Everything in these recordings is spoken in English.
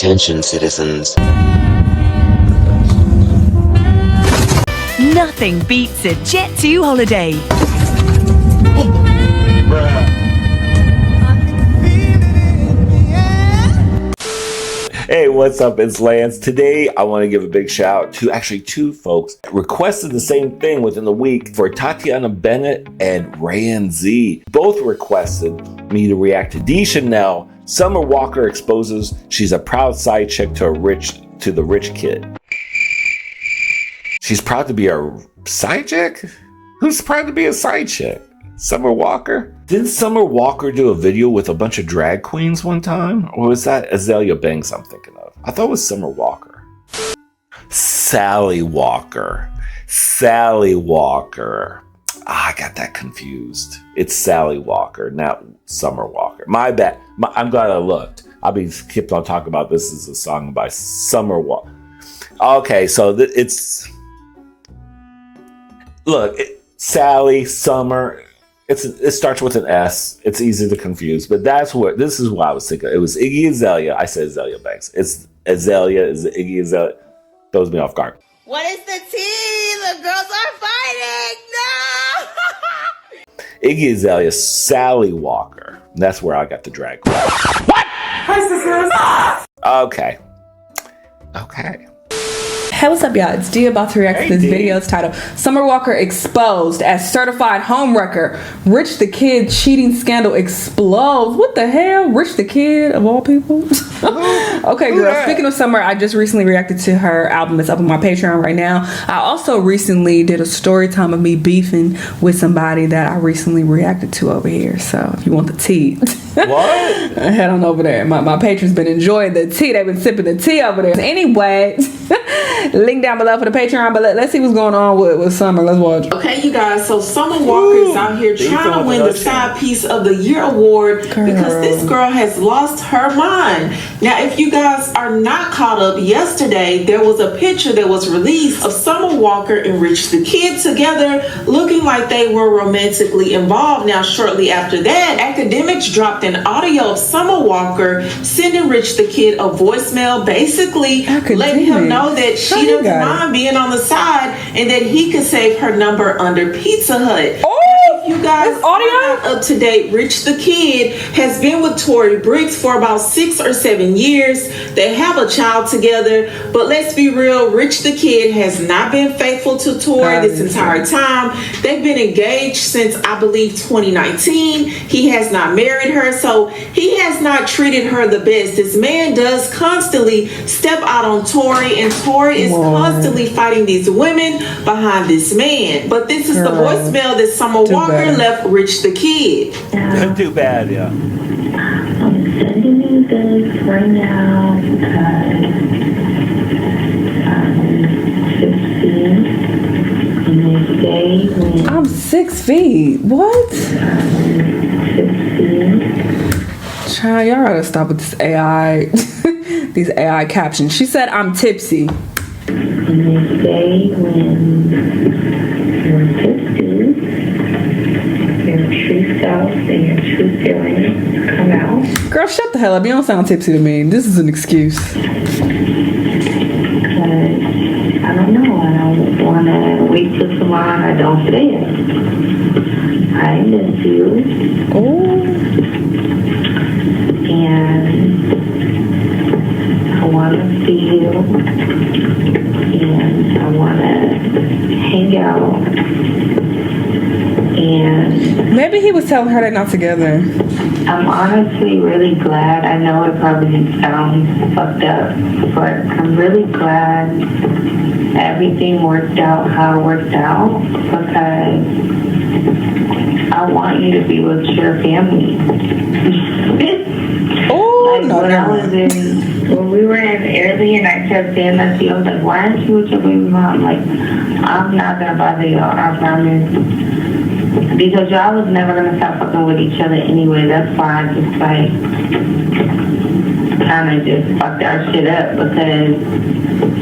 Attention, citizens. Nothing beats a Jet2 holiday. Hey, what's up? It's Lance. Today, I want to give a big shout out to actually two folks that requested the same thing within the week for Tatiana Bennett and Rayan Z. Both requested me to react to Dee Shanell. Summer Walker exposes she's a proud side chick to the rich kid. She's proud to be a side chick? Who's proud to be a side chick? Summer Walker? Didn't Summer Walker do a video with a bunch of drag queens one time? Or was that Azalea Banks I'm thinking of? I thought it was Summer Walker. Sally Walker. I got that confused. It's Sally Walker, not Summer Walker. My bad. I'm glad I looked. Kept on talking about this as a song by Summer Walker. Okay, so it's... Look, Sally, Summer... It starts with an S. It's easy to confuse, but this is what I was thinking. It was Iggy Azalea. I said Azalea Banks. It's Azalea. Is it Iggy Azalea? Throws me off guard. What is the tea? The girls are fighting. No. Iggy Azalea, Sally Walker. That's where I got the drag queen. What? Okay. Hey, what's up, y'all? It's Dee about to react to this video's title. Summer Walker exposed as certified homewrecker. Rich the Kid cheating scandal explodes. What the hell? Rich the Kid, of all people? Okay, girl. Speaking of Summer, I just recently reacted to her album. It's up on my Patreon right now. I also recently did a story time of me beefing with somebody that I recently reacted to over here. So if you want the tea, what? Head on over there. My patrons been enjoying the tea. They've been sipping the tea over there. Anyway, link down below for the Patreon. But let's see what's going on with Summer. Let's watch. Okay, you guys. So Summer Walker is out here trying to win the Side Piece of the Year award because this girl has lost her mind. Now, if you guys are not caught up, yesterday there was a picture that was released of Summer Walker and Rich the Kid together, looking like they were romantically involved. Now, shortly after that, academics dropped an audio of Summer Walker sending Rich the Kid a voicemail, basically letting him know that she doesn't mind being on the side and that he could save her number under Pizza Hut. If you guys are not up to date, Rich the Kid has been with Tory Bricks for about 6 or 7 years. They have a child together, but let's be real, Rich the Kid has not been faithful to Tory this entire time. They've been engaged since, I believe, 2019. He has not married her, so he has not treated her the best. This man does constantly step out on Tory, and Tory is constantly fighting these women behind this man. But this is the voicemail that Summer Walker left Rich the Kid. Too bad, yeah. I'm sending you this right now because I'm 16 and they say when I'm 6 feet. What? 16. Child, y'all gotta stop with this AI, these AI captions. She said, I'm tipsy. And they say when you're 50, your true self and your true feelings come out. Girl, shut the hell up. You don't sound tipsy to me. This is an excuse. Because I don't know. I don't want to wait till tomorrow and I don't say it. I miss you. And I want to see you. And I want to hang out. And maybe he was telling her they're not together. I'm honestly really glad. I know it probably sounds fucked up, but I'm really glad everything worked out how it worked out because I want you to be with your family. When we were in Italy and I kept saying that to you, I was like, why aren't you with your baby mom? Like, I'm not going to bother y'all, I promise. Because y'all was never going to stop fucking with each other anyway. That's why I just, like, kind of just fucked our shit up because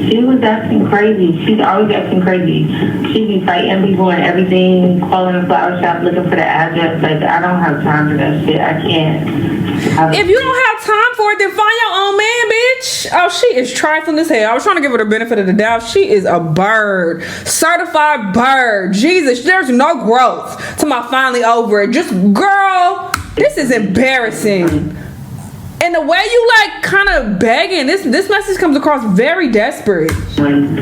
she was acting crazy. She's always acting crazy. She be fighting people and everything, calling the flower shop, looking for the address. Like, I don't have time for that shit. I can't. If you don't have time for it, then find your own man, bitch. bitch. Oh, she is trifling as hell. I was trying to give her the benefit of the doubt. She is a bird. Certified bird. Jesus, there's no growth to my finally over it. Just, girl, this is embarrassing. And the way you like kind of begging, this message comes across very desperate. When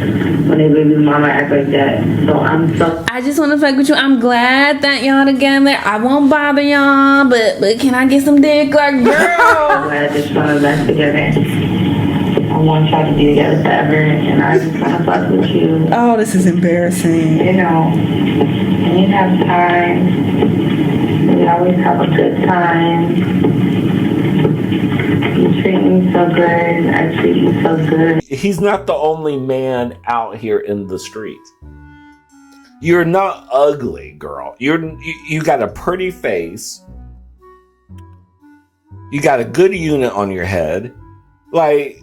they baby mama act like that. So I'm so I just want to fuck with you. I'm glad that y'all together. I won't bother y'all, but can I get some dick? Like, girl. glad that y'all are back together. I want y'all to be together forever, and I just want to fuck with you. Oh, this is embarrassing. You know, when you have time, we always have a good time. You treat me so good. I treat you so good. He's not the only man out here in the streets. You're not ugly, girl. You got a pretty face. You got a good unit on your head. Like,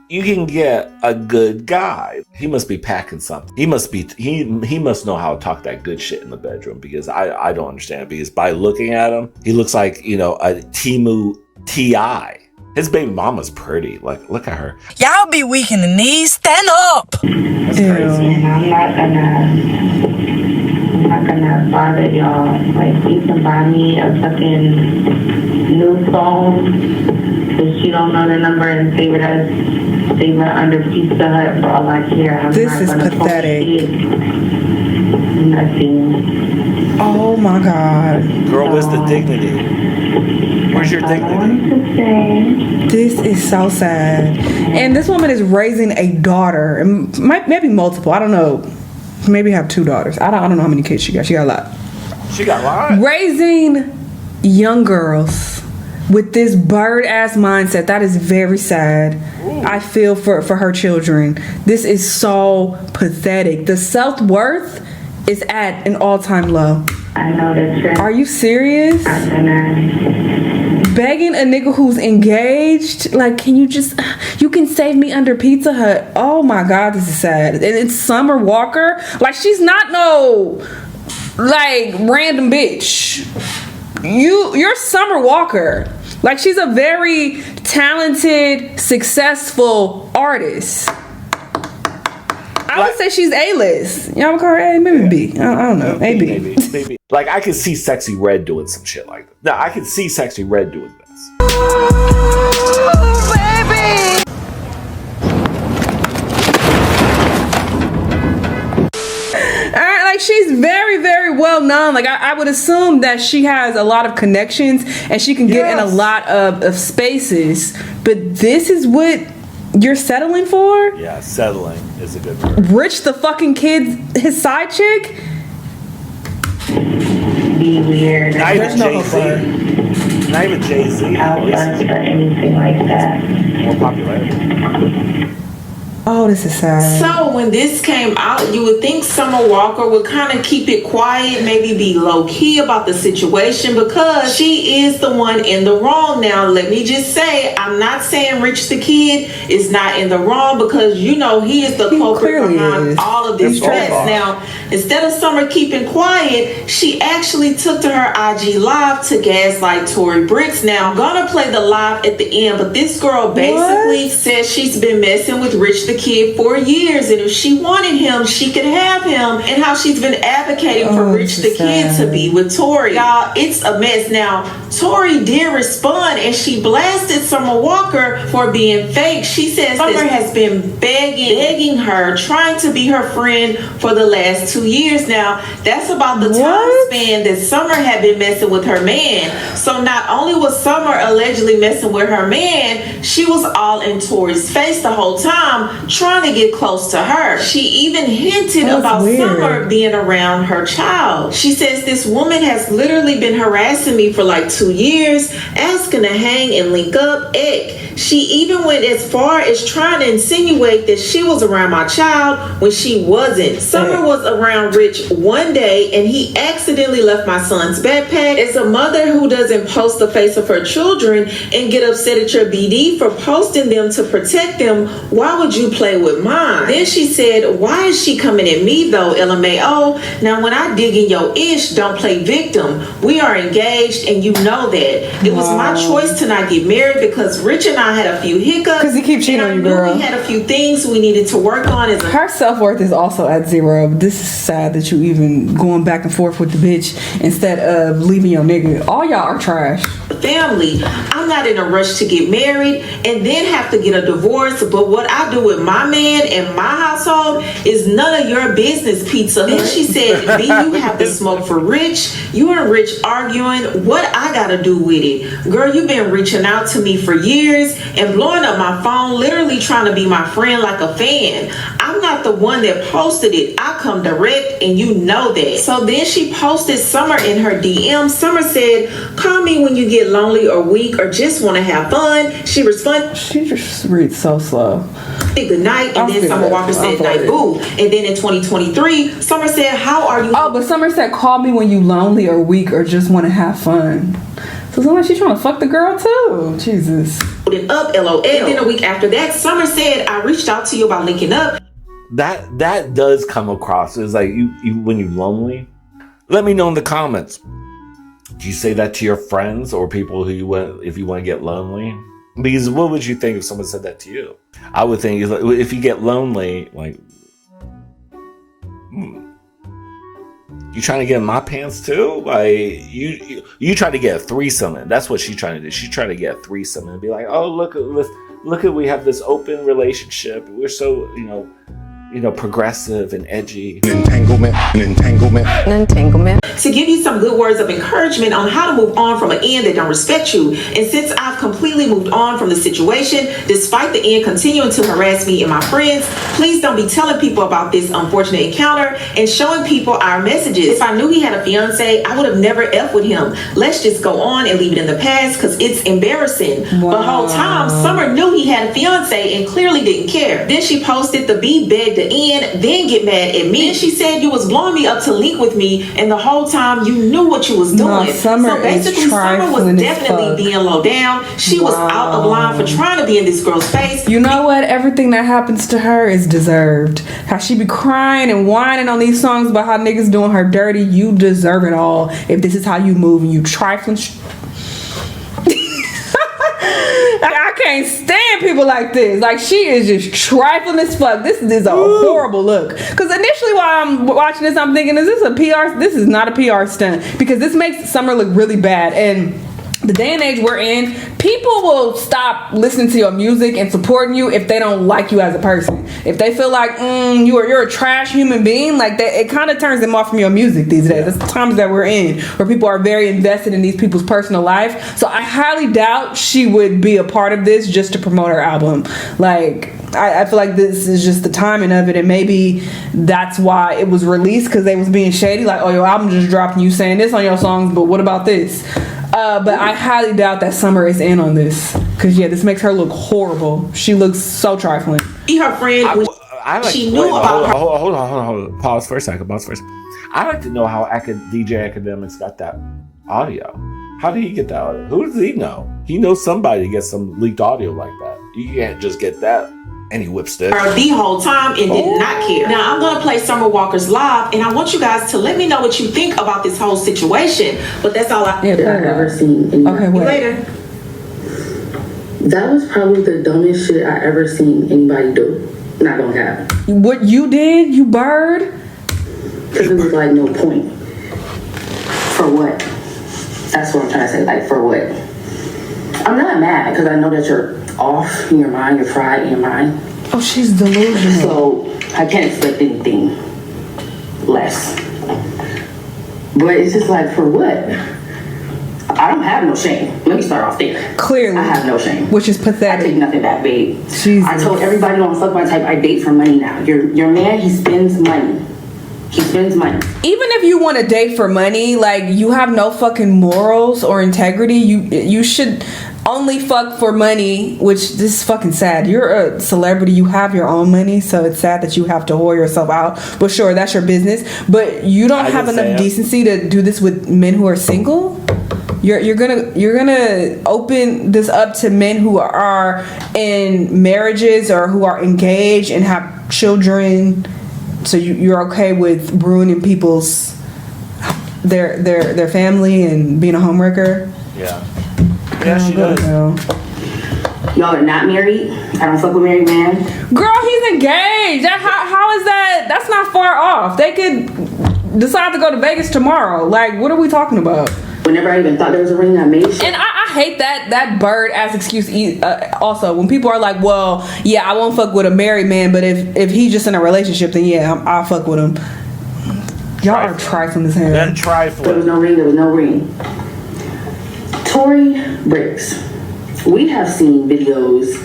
you can get a good guy. He must be packing something. He must know how to talk that good shit in the bedroom, because I don't understand. Because by looking at him, he looks like, a Temu T.I. His baby mama's pretty. Like, look at her. Y'all be weak in the knees. Stand up. That's crazy. And I'm not gonna bother y'all. Like, you can buy me a fucking new phone, because you don't know the number, and save it under Pizza Hut for all I care. This is pathetic. Nothing. Oh my God. Girl, where's the dignity? Where's your dignity? This is so sad. And this woman is raising a daughter, and maybe multiple. I don't know. Maybe have 2 daughters. I don't know how many kids she got. She got a lot. She got a lot. Raising young girls with this bird ass mindset, that is very sad. Ooh. I feel for her children. This is so pathetic. The self-worth is at an all-time low. I know that. Are you serious? Begging a nigga who's engaged, like, you can save me under Pizza Hut. Oh my God, this is sad. And it's Summer Walker. Like, she's not no, like, random bitch. You're Summer Walker. Like, she's a very talented, successful artist. I would say she's A-list. Y'all would call her A? Maybe B. I don't know. A, B. Maybe. Like, I could see Sexy Red doing some shit like that. No, I could see Sexy Red doing this. Ooh, baby. Alright, like, she's very, very well known. Like, I would assume that she has a lot of connections and she can get in a lot of spaces. But this is what you're settling for? Yeah, settling is a good word. Rich the fucking kid, his side chick? Be weird. Not even Jay-Z. Not even Jay-Z. Outlets or anything like that. More popularity. Oh, this is sad. So when this came out, you would think Summer Walker would kind of keep it quiet, maybe be low-key about the situation, because she is the one in the wrong. Now, let me just say, I'm not saying Rich the Kid is not in the wrong, because he is the culprit behind all of this mess. Now, instead of Summer keeping quiet, she actually took to her IG Live to gaslight Tory Bricks. Now, I'm gonna play the live at the end, but this girl basically says she's been messing with Rich the Kid for years, and if she wanted him, she could have him, and how she's been advocating for Rich the Kid to be with Tory. Y'all, it's a mess. Now, Tory did respond, and she blasted Summer Walker for being fake. She says Summer has been begging her, trying to be her friend for the last 2 years. Now, that's about the time span that Summer had been messing with her man. So not only was Summer allegedly messing with her man, she was all in Tory's face the whole time, trying to get close to her. She even hinted about Summer being around her child. She says, this woman has literally been harassing me for like 2 years, asking to hang and link up. She even went as far as trying to insinuate that she was around my child when she wasn't. Summer was around Rich one day, and he accidentally left my son's backpack. As a mother who doesn't post the face of her children and get upset at your BD for posting them to protect them, why would you play with mine. Then she said, why is she coming at me though, LMAO? Now when I dig in your ish, don't play victim. We are engaged and you know that. It was my choice to not get married because Rich and I had a few hiccups. Because he keeps cheating on you, girl. We had a few things we needed to work on. Her self-worth is also at 0. This is sad that you even going back and forth with the bitch instead of leaving your nigga. All y'all are trash. Family, I'm not in a rush to get married and then have to get a divorce, but what I do with my man and my household is none of your business, Pizza. Then she said, B, you have to smoke for Rich. You and Rich arguing. What I gotta do with it? Girl, you've been reaching out to me for years and blowing up my phone, literally trying to be my friend like a fan. I'm not the one that posted it. I come direct and you know that. So then she posted Summer in her DM. Summer said, call me when you get lonely or weak or just want to have fun. She responded. She just reads so slow. Good night. And then Summer Walker said night boo. And then in 2023, Summer said, how are you? Oh, but Summer said, call me when you lonely or weak or just want to have fun. So sometimes she's trying to fuck the girl too. Jesus. Up, LOL. And then a week after that, Summer said, I reached out to you about linking up. That does come across. It's like you when you're lonely. Let me know in the comments. Do you say that to your friends or people who you want if you want to get lonely? Because what would you think if someone said that to you? I would think if you get lonely, like, you trying to get in my pants too? Like you try to get a threesome, and that's what she's trying to do. She's trying to get a threesome and be like, oh look at we have this open relationship. We're so progressive and edgy. An entanglement. To give you some good words of encouragement on how to move on from an end that don't respect you. And since I've completely moved on from the situation, despite the end continuing to harass me and my friends, please don't be telling people about this unfortunate encounter and showing people our messages. If I knew he had a fiance, I would have never F with him. Let's just go on and leave it in the past because it's embarrassing. Wow. The whole time, Summer knew he had a fiance and clearly didn't care. Then she posted the B begged to end, then get mad at me. Then she said you was blowing me up to link with me, and the whole time you knew what you was doing. No, so basically, Summer was definitely being low down. She was out of line for trying to be in this girl's face. You know what? Everything that happens to her is deserved. How she be crying and whining on these songs about how niggas doing her dirty. You deserve it all. If this is how you move and you trifling. I can't stand people like this. Like, she is just trifling as fuck. This is a horrible look. Because initially while I'm watching this, I'm thinking, is this a PR? This is not a PR stunt. Because this makes Summer look really bad. And the day and age we're in, people will stop listening to your music and supporting you if they don't like you as a person. If they feel like you're a trash human being, like that, it kind of turns them off from your music these days. That's the times that we're in, where people are very invested in these people's personal life. So I highly doubt she would be a part of this just to promote her album. Like, I feel like this is just the timing of it, and maybe that's why it was released, because they was being shady. Like, oh, your album just dropped and you saying this on your songs, but what about this? But I highly doubt that Summer is in on this, because this makes her look horrible. She looks so trifling. Be her friend. She knew about her. Hold on. Pause for a second. I'd like to know how DJ Academics got that audio. How did he get that audio? Who does he know? He knows somebody gets some leaked audio like that. You can't just get that. And he whips it the whole time and did not care. Now I'm gonna play Summer Walker's live, and I want you guys to let me know what you think about this whole situation. But that's all I've ever seen. Okay, wait. Later. That was probably the dumbest shit I ever seen anybody do. Not gonna cap. What you did, you bird? Because it was like no point. For what? That's what I'm trying to say. Like, for what? I'm not mad because I know that you're off in your mind, you're fried in your mind. Oh, she's delusional. So I can't expect anything less. But it's just like, for what? I don't have no shame. Let me start off there. Clearly. I have no shame. Which is pathetic. I take nothing back, babe. Jesus. I told everybody don't fuck my type. I date for money now. Your man, he spends money. He spends money. Even if you want to date for money, like, you have no fucking morals or integrity. You should only fuck for money, which this is fucking sad. You're a celebrity, you have your own money, so it's sad that you have to whore yourself out. But sure, that's your business. But you don't have enough decency to do this with men who are single? You're gonna open this up to men who are in marriages or who are engaged and have children. So you're okay with ruining people's their family and being a homewrecker? Yeah. Yeah, she does. Y'all are not married. I don't fuck with married man. Girl, he's engaged. How is that? That's not far off. They could decide to go to Vegas tomorrow. Like, what are we talking about? Whenever I even thought there was a ring, I made sure. And I hate that bird as excuse. Also, when people are like, "Well, yeah, I won't fuck with a married man, but if he's just in a relationship, then yeah, I'll fuck with him." Y'all are trifling as hell. Then trifling. There was no ring. There was no ring. Tory Bricks. We have seen videos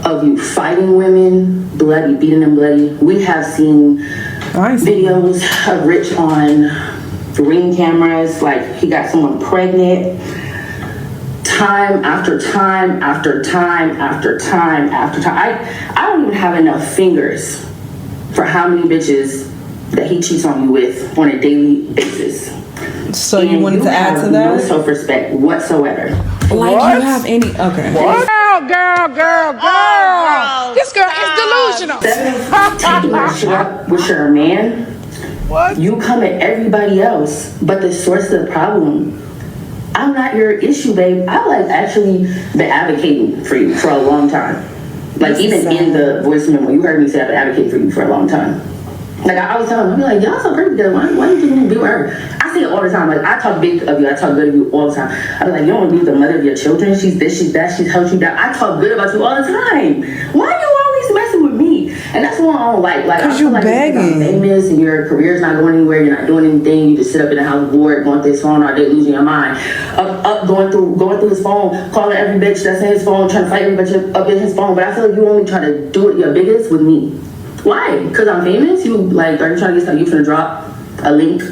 of you fighting women, bloody, beating them bloody. We have seen videos of Rich on ring cameras, like he got someone pregnant. Time after time after time after time after time. I don't even have enough fingers for how many bitches that he cheats on you with on a daily basis. So you wanted to add to that? No self-respect whatsoever. Like What? you have any? Okay. What? Girl. This girl is delusional. Taking your shit up with your man. What? You come at everybody else, but the source of the problem, I'm not your issue, babe. I've like actually been advocating for you for a long time. Like even in the voice memo, you heard me say I've been advocating for you for a long time. Like I always tell them, I'm like, y'all so great together. Why you think you do her? I say it all the time. Like I talk big of you, I talk good of you all the time. I be like, you don't want to be the mother of your children. She's this, she's that, she's helped you down. I talk good about you all the time. Why are you always messing with me? And that's what I don't like. Like I feel like you're famous and your career's not going anywhere. You're not doing anything. You just sit up in the house bored, going through his phone all day, losing your mind. Up going through his phone, calling every bitch that's in his phone, trying to fight every bitch up in his phone. But I feel like you only try to do it your biggest with me. Why? Because I'm famous? You like, are you trying to get something? You finna drop a link?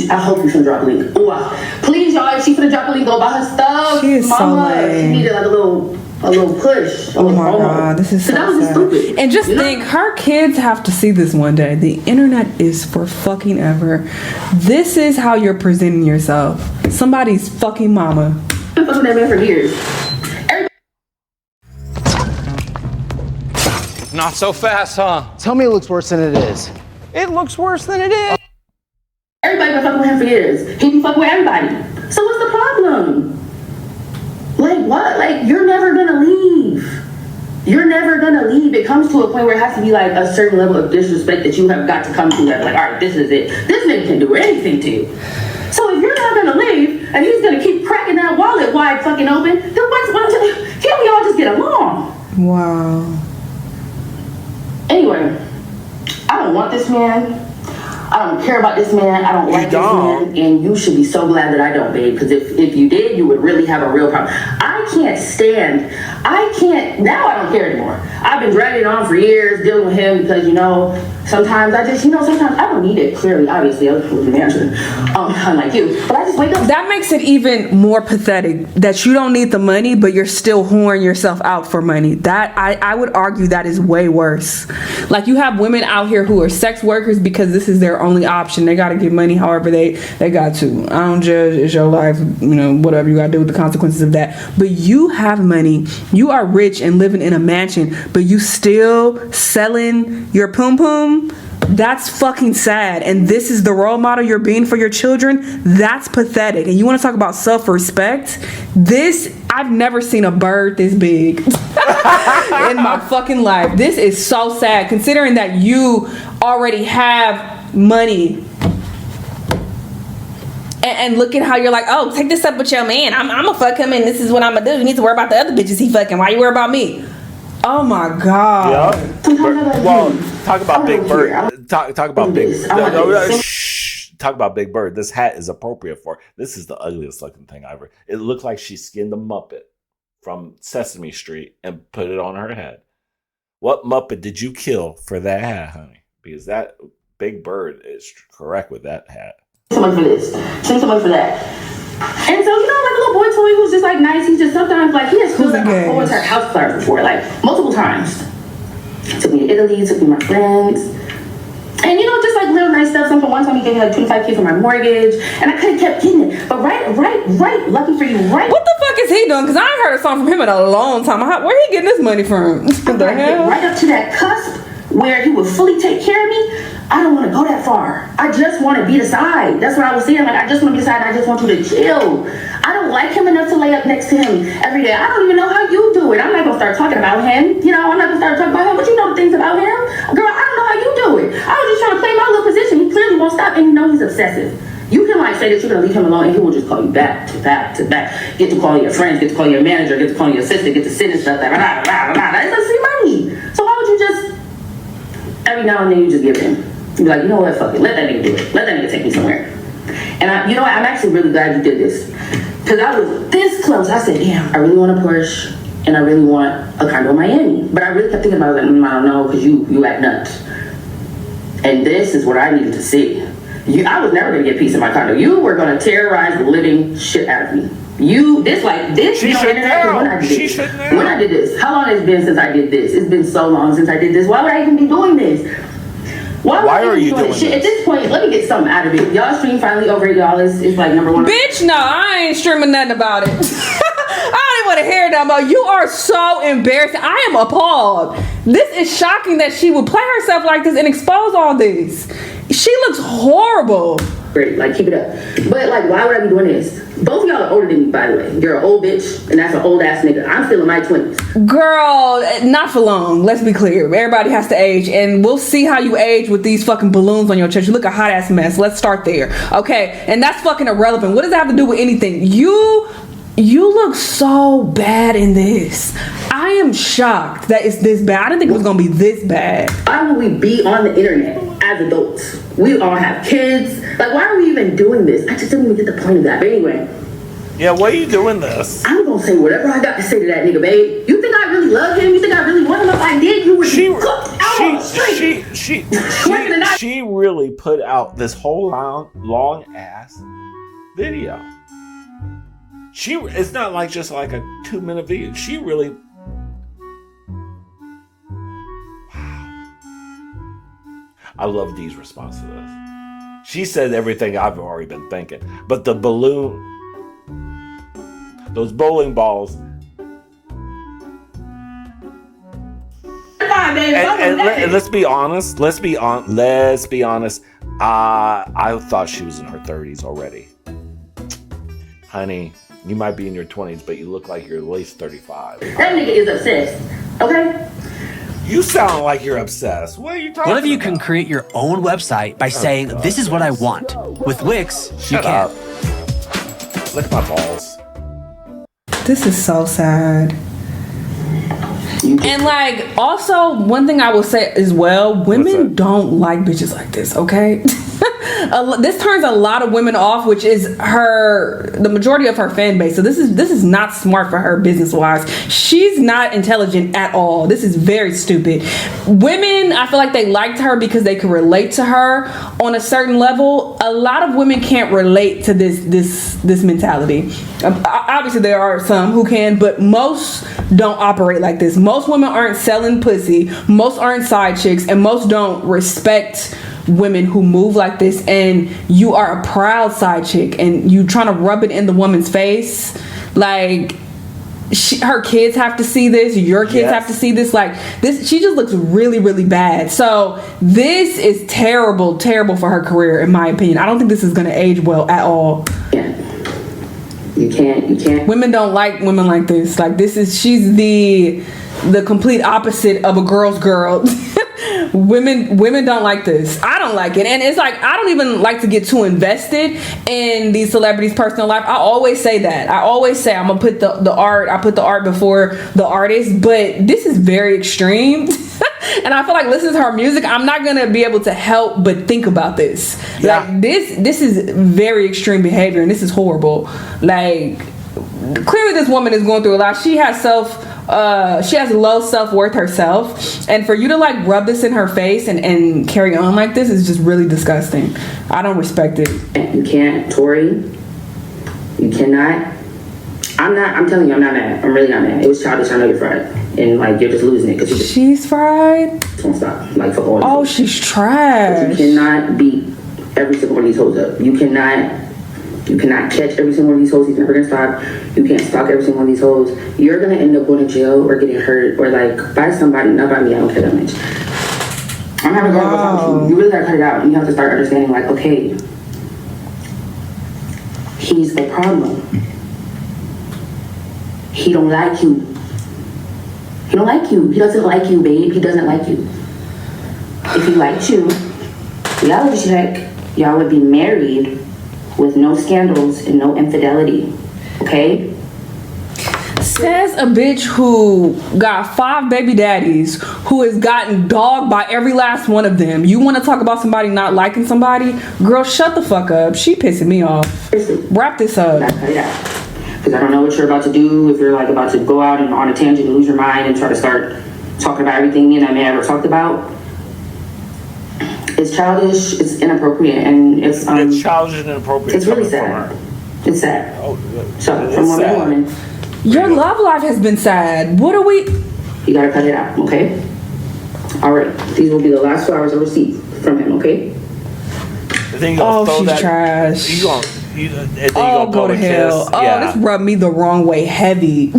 I hope you finna drop a link. Oh, please, y'all, if she finna drop a link, go buy her stuff. She is Mama, so lame. she needed like a little push. Oh my God, this is so that was just sad. stupid. And just think, her kids have to see this one day. The internet is for fucking ever. This is how you're presenting yourself. Somebody's fucking mama. I've been fucking that man for years. Not so fast, huh? Tell me it looks worse than it is. It looks worse than it is. Everybody been fucking with him for years. He been fucking with everybody. So what's the problem? Like what? Like you're never gonna leave. You're never gonna leave. It comes to a point where it has to be like a certain level of disrespect that you have got to come to. That like, all right, this is it. This nigga can do anything to you. So if you're not gonna leave and he's gonna keep cracking that wallet wide fucking open, then can't we all just get along? Wow. Anyway, I don't want this man. I don't care about this man. I don't like this man. And you should be so glad that I don't, babe. Because if you did, you would really have a real problem. Now I don't care anymore. I've been dragging it on for years, dealing with him because, sometimes sometimes I don't need it, clearly, obviously. I was a mansion, unlike you. But I just wake up. That makes it even more pathetic that you don't need the money, but you're still whoring yourself out for money. That I would argue that is way worse. Like you have women out here who are sex workers because this is their only option. They got to get money however they got to. I don't judge. It's your life. Whatever you got to do with the consequences of that. But you have money. You are rich and living in a mansion, but you still selling your pum pum. That's fucking sad. And this is the role model you're being for your children. That's pathetic. And you want to talk about self-respect? I've never seen a bird this big in my fucking life. This is so sad considering that you already have money. And look at how you're like, oh, take this up with your man. I'm gonna fuck him and this is what I'm gonna do. You need to worry about the other bitches he fucking. Why you worry about me? Oh my God. Yeah. Well, talk about Big Bird. Talk about Big. Talk about Big Bird. This hat is appropriate for. This is the ugliest looking thing ever. It looked like she skinned a Muppet from Sesame Street and put it on her head. What Muppet did you kill for that hat, honey? Because that Big Bird is correct with that hat. Somebody for this. Send somebody for that. And so, like a little boy toy who's just like nice. He's just sometimes like he has filled up my whole entire house flowers before, like multiple times. Took me to Italy, took me to my friends. And just like little nice stuff. Something one time he gave me like $25K for my mortgage, and I could have kept getting it. But right. Lucky for you, right? What the fuck is he doing? Because I ain't heard a song from him in a long time. Where he getting this money from? The hell? Right up to that cusp where he would fully take care of me. I don't want to go that far. I just want to be the side. That's what I was saying. Like, I just want to be the side. I just want you to chill. I don't like him enough to lay up next to him every day. I don't even know how you do it. I'm not going to start talking about him. You know, I'm not going to start talking about him. But you know the things about him. Girl, I don't know how you do it. I was just trying to play my little position. He clearly won't stop. And you know he's obsessive. You can like say that you're going to leave him alone and he will just call you back to back to back. Get to call your friends. Get to call your manager. Get to call your assistant. Get to sit and stuff. It's like free money. So why would you just, every now and then you just give him. You be like, you know what, fuck it. Let that nigga do it. Let that nigga take me somewhere. And you know what, I'm actually really glad you did this. Because I was this close. I said, damn, I really want a Porsche and I really want a condo in Miami. But I really kept thinking about it, like, I don't know, because you act nuts. And this is what I needed to see. I was never going to get peace in my condo. You were going to terrorize the living shit out of me. This, She you know, should internet, know. when I did She this. should know. When I did this. How long has it been since I did this? It's been so long since I did this. Why would I even be doing this? Why are you doing this? Shit? At this point, let me get something out of it. Y'all stream finally over it, y'all. It's like number one. Bitch, no, I ain't streaming nothing about it. I don't even want to hear that about it. You are so embarrassing. I am appalled. This is shocking that she would play herself like this and expose all this. She looks horrible. Great, like keep it up. But like, why would I be doing this? Both of y'all are older than me, by the way. You're an old bitch, and that's an old ass nigga. I'm still in my 20s. Girl, not for long. Let's be clear. Everybody has to age, and we'll see how you age with these fucking balloons on your chest. You look a hot ass mess. Let's start there, okay? And that's fucking irrelevant. What does that have to do with anything? You look so bad in this. I am shocked that it's this bad. I didn't think it was gonna be this bad. Why would we be on the internet as adults? We all have kids. Like, why are we even doing this? I just didn't even get the point of that. But anyway. Yeah, why are you doing this? I'm gonna say whatever I got to say to that nigga, babe. You think I really love him? You think I really want him? If I did, you would be cooked out on the street. She really put out this whole long ass video. It's not like just like a 2-minute video. She really, wow. I love Dee's response to this. She said everything I've already been thinking. But the balloon, those bowling balls. And let's be honest. I thought she was in her 30s already. Honey, you might be in your 20s, but you look like you're at least 35. That nigga is obsessed, okay? You sound like you're obsessed. What are you talking about? One of you can create your own website by saying, this is what I want. With Wix, you can. Lick my balls. This is so sad. And like, also, one thing I will say as well, women don't like bitches like this, okay? This turns a lot of women off, which is the majority of her fan base. So this is not smart for her business wise. She's not intelligent at all. This is very stupid. Women, I feel like they liked her because they could relate to her on a certain level. A lot of women can't relate to this mentality. Obviously there are some who can, but most don't operate like this. Most women aren't selling pussy, most aren't side chicks, and most don't respect women who move like this. And you are a proud side chick and you trying to rub it in the woman's face. Like, her kids have to see this, your kids have to see this. Like, this, she just looks really, really bad. So this is terrible for her career, in my opinion. I don't think this is going to age well at all. You can't. Women don't like women like this. Like, she's the complete opposite of a girl's girl. Women don't like this. I don't like it. And it's like, I don't even like to get too invested in these celebrities' personal life. I always say that. I always say I'm gonna put the art, I put the art before the artist, but this is very extreme. And I feel like listening to her music, I'm not gonna be able to help but think about this. Yeah. Like, this is very extreme behavior, and this is horrible. Like, clearly this woman is going through a lot. She has low self-worth herself, and for you to like rub this in her face and carry on like this is just really disgusting. I don't respect it. You can't, Tory. You cannot. I'm telling you, I'm not mad. I'm really not mad. It was childish. I know you're fried. And, like, you're just losing it because you just She's fried. won't stop. Like, for all Oh, she's But trash. you cannot beat every single one of these hoes up. You cannot catch every single one of these hoes. He's never gonna stop. You can't stalk every single one of these hoes. You're gonna end up going to jail or getting hurt or, like, by somebody, not by me. I don't care that much. I'm having a girl talk to you. You really gotta cut it out. You have to start understanding, like, okay, he's the problem. He don't like you. He don't like you. He doesn't like you, babe. He doesn't like you. If he liked you, reality check, y'all would be married with no scandals and no infidelity. Okay? Says a bitch who got 5 baby daddies, who has gotten dogged by every last one of them. You want to talk about somebody not liking somebody? Girl, shut the fuck up. She pissing me off. Wrap this up. Cut it out. Because I don't know what you're about to do. If you're, like, about to go out and on a tangent and lose your mind and try to start talking about everything me and that man ever talked about. It's childish, it's inappropriate, and it's childish and inappropriate. It's really sad. It's sad. So, from woman to woman. Your love life has been sad. What are we? You gotta cut it out, okay? Alright, these will be the last flowers I receive from him, okay? Oh, she's trash. Oh, go to hell. Oh, this rubbed me the wrong way heavy.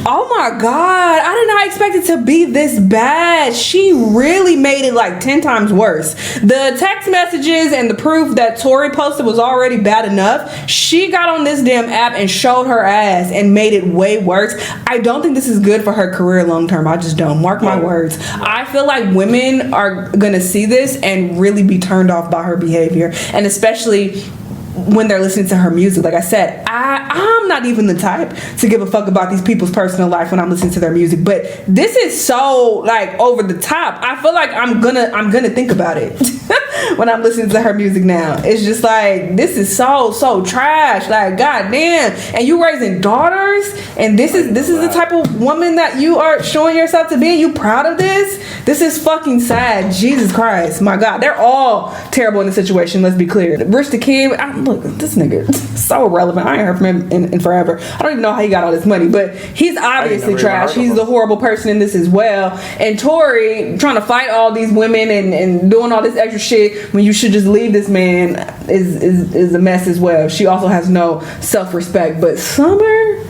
Oh my God, I did not expect it to be this bad. She really made it like 10 times worse. The text messages and the proof that Tory posted was already bad enough. She got on this damn app and showed her ass and made it way worse. I don't think this is good for her career long term. I just don't. Mark my words. I feel like women are gonna see this and really be turned off by her behavior. And especially when they're listening to her music. Like I said, I'm not even the type to give a fuck about these people's personal life when I'm listening to their music, but this is so like over the top. I feel like I'm gonna think about it when I'm listening to her music now. It's just like, this is so trash. Like, goddamn. And you raising daughters, and this is the type of woman that you are showing yourself to be, and you proud of this? This is fucking sad. Jesus Christ. My God. They're all terrible in the situation, let's be clear. Rich the Kid, look, this nigga so irrelevant. I ain't heard from him in forever. I don't even know how he got all this money, but he's obviously trash. He's the horrible person in this as well. And Tory trying to fight all these women and doing all this extra shit when you should just leave this man is a mess as well. She also has no self-respect. But Summer,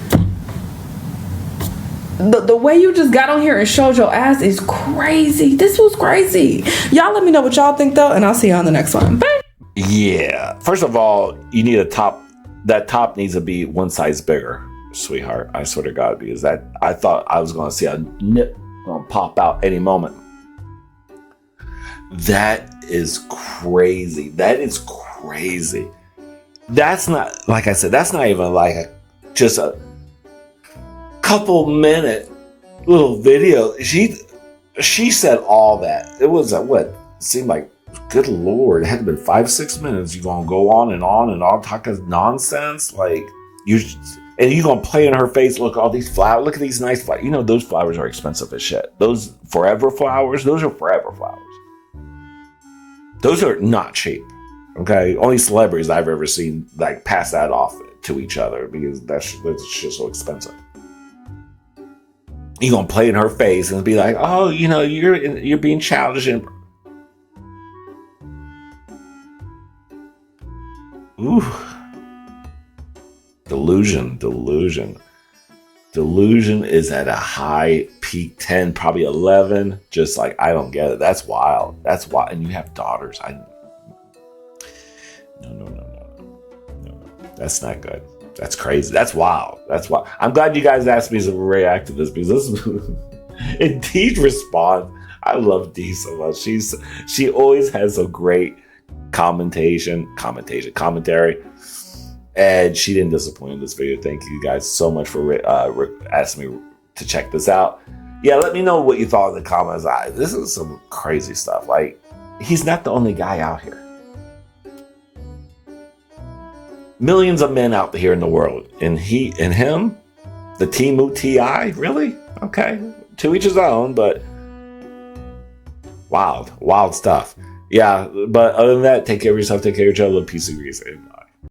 the way you just got on here and showed your ass is crazy. This was crazy. Y'all let me know what y'all think though, and I'll see you on the next one. Bye. Yeah. First of all, you need a top. That top needs to be one size bigger, sweetheart. I swear to God, because that I thought I was going to see a nip gonna pop out any moment. That is crazy. That is crazy. That's not, like I said, that's not even like just a couple minute little video. She said all that. It was what seemed like. Good Lord, it had been 5-6 minutes. You gonna go on and on talking nonsense, like you gonna play in her face. Look, all these flowers. Look at these nice flowers. You know those flowers are expensive as shit. Those forever flowers. Those are forever flowers. Those are not cheap. Okay, only celebrities I've ever seen like pass that off to each other because that's just so expensive. You gonna play in her face and be like, oh, you know, you're being childish and. Ooh. Delusion is at a high peak 10, probably 11. Just like, I don't get it. That's wild. And you have daughters. No. That's not good. That's crazy. That's wild. I'm glad you guys asked me to react to this because this is and Dee's response. I love Dee so much. She always has a great commentary, and she didn't disappoint in this video. Thank you guys so much for asking me to check this out. Yeah, let me know what you thought in the comments. This is some crazy stuff. Like, he's not the only guy out here. Millions of men out here in the world, and him, the Temu T.I, really? Okay, to each his own, but wild stuff. Yeah, but other than that, take care of yourself, take care of each other, peace and grace, and bye.